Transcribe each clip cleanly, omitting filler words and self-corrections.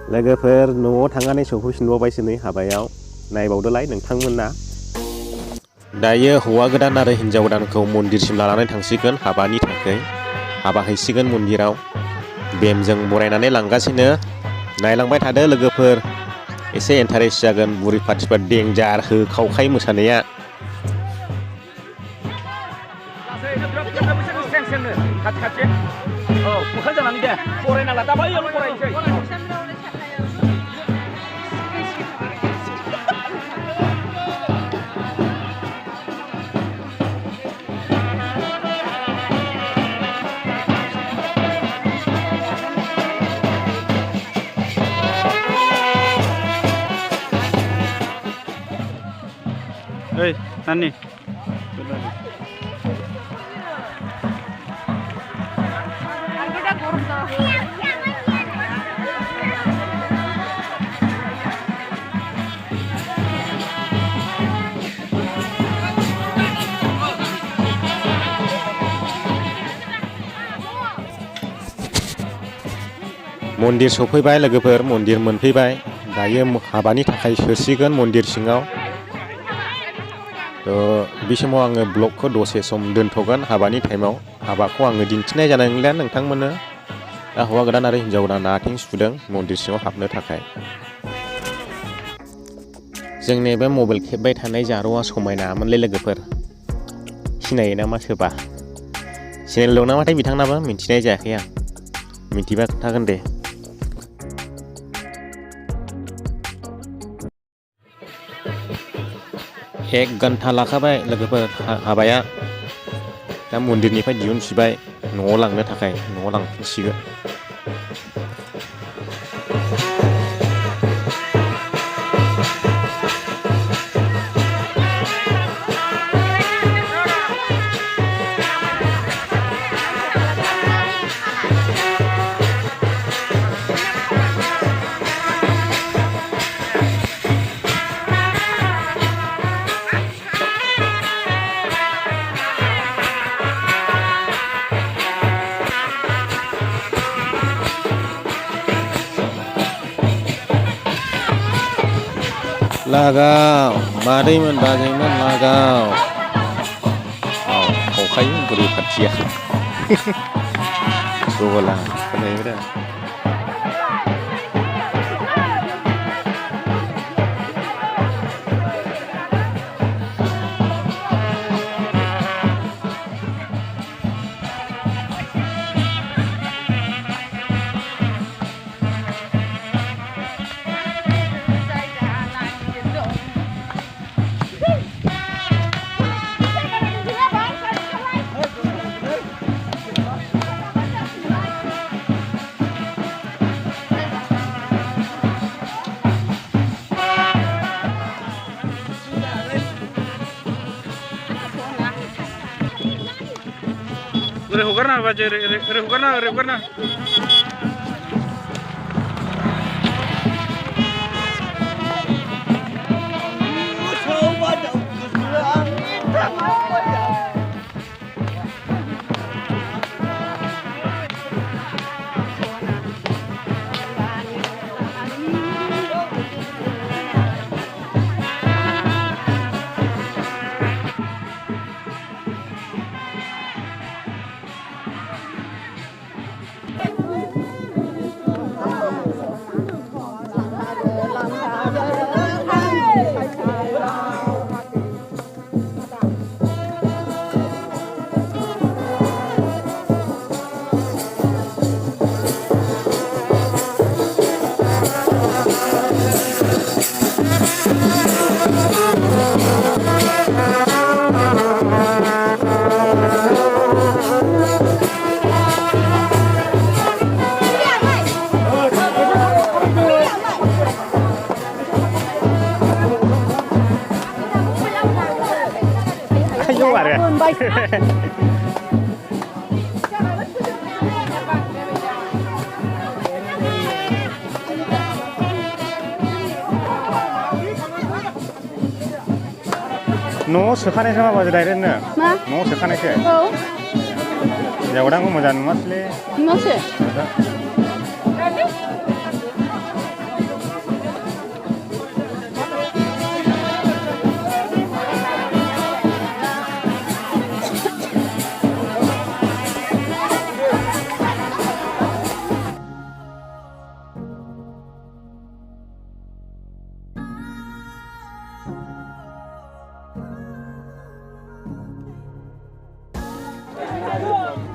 लोगोफोर न'आव थांनानै सफैफिनबावबायसो नै हाबायाव नायबावदोलाय नोंथांमोना दायो हौवा गोदान आरो हिन्जाव गोदानखौ मन्दिरसिम लानानै थांसिगोन हाबानि थाखाय हाबा हैसिगोन मन्दिराव बेमजों बरायनानै लांगासिनो नायलांबाय थादो लोगोफोर एसे इन्टारेस्ट जागोन बुरि पार्टिफोर देंजार होखावखाय मोसानाया Hei, Nani. मन्दिर सफैबाय लोगोफोर मन्दिर मोनफैबाय दायो हाबानि थाखाय सोसिगोन मन्दिर सिङाव बे समाव आङो ब्लगखौ दसे सम दोनथ'गोन हाबानि टाइमाव हाबाखौ आङो दिन्थिनाय जानाय नंला नोंथांमोननो दा हौवा गोदान आरो हिन्जाव गोदाना आथिं सुदों मन्दिर सिङाव हाबनो थाखाय जोंनि बे मबाइल खेबबाय थानाय जारौआ समायनामोनलै लोगोफोर सिनायो नामा सोरबा चेनेल दं नामाथाय बिथांनाबो मिन्थिनाय जायाखै आं मिन्थिबा खोन्थागोन दे एक घन्टा लाखाबाय लोगोफोर हाबाया दा मन्दिरनिफ्राय दिहुनफिनबाय न'आव लांनो थाखाय न'आव लांफिनसिगोन लागाव मादैमोन बाजैमोन लागाव खावखायो बुरै पार्टिया गला खोनायोब्रा Rehukarna baca rehukarna. न'आव सोखानायसो माबाजों डाइरेक्टनो मा न'आव सोखानायसो औ जौदांखौ मोजां नुवासैलै नुवासै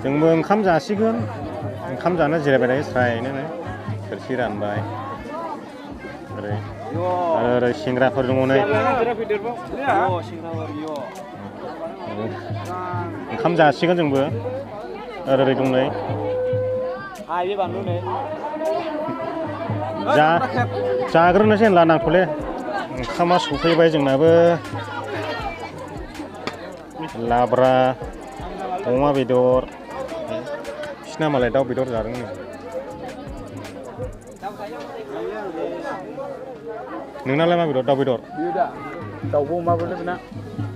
जोंबो ओंखाम जासिगोन ओंखाम जानो जिरायबाय थायो स्रायनो थोरसि रानबाय ओरै सेंग्राफोर दङ नै ओंखाम जासिगोन जोंबो ओरै दं नै जाग्रोनोसै होनला नांथ'ले ओंखामा सफैबाय जोंनाबो लाब्रा अमा बेदर बिसिना मालाय दाउ बेदर जादों नोंनालाय मा बेदर दाउ बेदर दाउबो अमाबो ना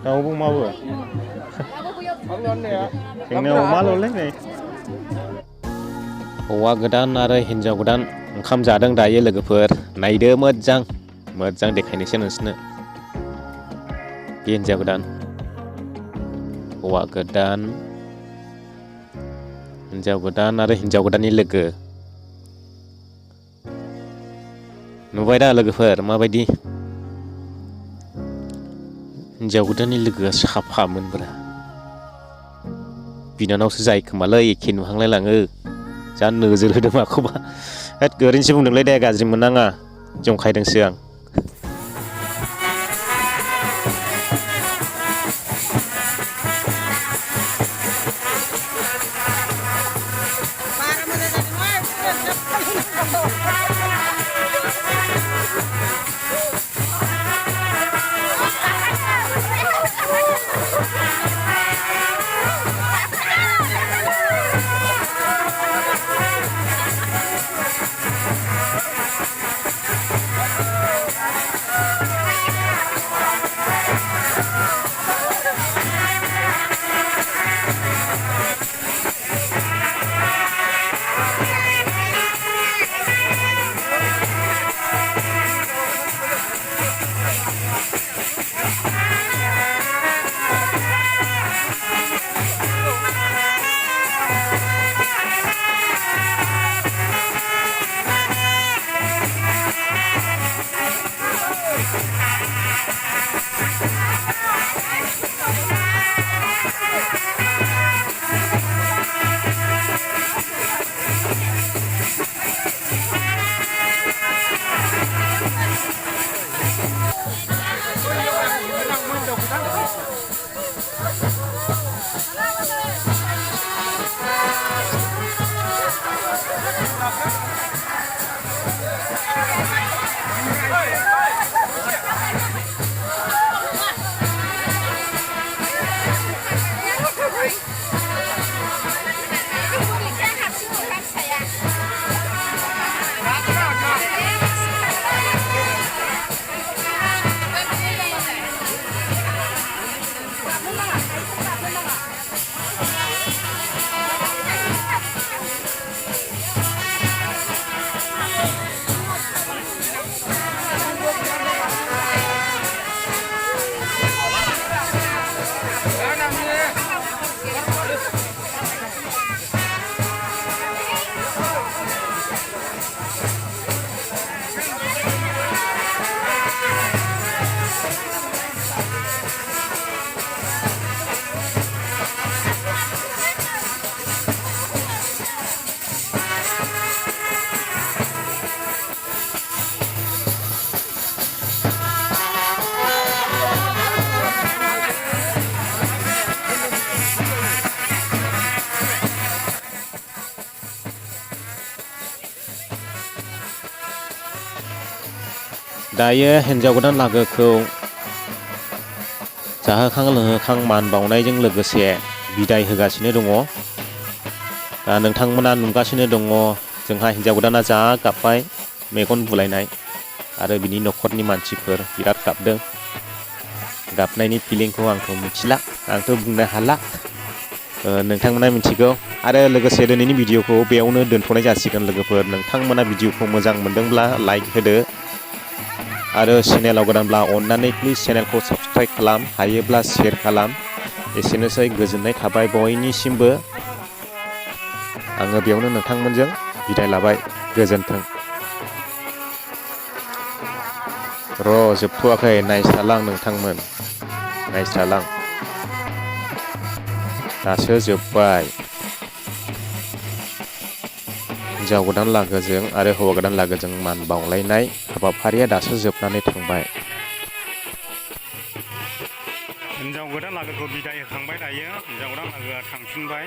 दाउबो अमाबो जोंनियाव अमाल'लै नै हौवा गोदान आरो हिन्जाव गोदान ओंखाम जादों दायो लोगोफोर नायदो मोजां देखायनोसै नोंसोरनो बे हिन्जाव गोदान हौवा गोदान हिन्जाव गोदान आरो हिन्जाव गोदाननि लोगो नुबाय दा लोगोफोर माबायदि हिन्जाव गोदाननि लोगोआ साफामोनब्रा बिनानावसो जायो खोमालै एखे नुहांलाय लाङो जा नोजोर होदों माखौबा ओरैनोसो बुंदोंलै दे गाज्रि मोननाङा जंखायदोंसो आं दायो हिन्जाव गोदान लागोखौ जाहोखां लोंहोखां मान बावनायजों लोगोसे बिदाय होगासिनो दङ दा नोंथांमोना नुगासिनो दङ जोंहा हिन्जाव गोदाना जा गाबबाय मेगन बुलायनाय आरो बिनि न'खरनि मानसिफोर बिराद गाबदों गाबनायनि फिलिंखौ आंथ' मिथिला आंथ' बुंनो हाला नोंथांमोना मिथिगौ आरो लोगोसे दिनैनि भिडिअखौ बेयावनो दोनथ'नाय जासिगोन लोगोफोर नोंथांमोना भिडिअखौ मोजां मोनदोंब्ला लाइक होदो आरो चेनेलाव गोदानब्ला अन्नानै प्लिज चेनेलखौ साबस्क्राइब खालाम हायोब्ला शेयार खालाम एसेनोसै गोजोननाय थाबाय बयनिसिमबो आङो बेयावनो नोंथांमोनजों बिदाय लाबाय गोजोन्थों र' जोबथ'वाखै नायस्रालां नोंथांमोन नायस्रालां दासो जोब्बाय हिन्जाव गोदान लागोजों आरो हौवा गोदान लागोजों मान बावलायनाय हाबाफारिया दासो जोबनानै थांबाय। हिन्जाव गोदान लागोखौ बिदाय होखांबाय दायो हिन्जाव गोदान लागोआ थांफिनबाय।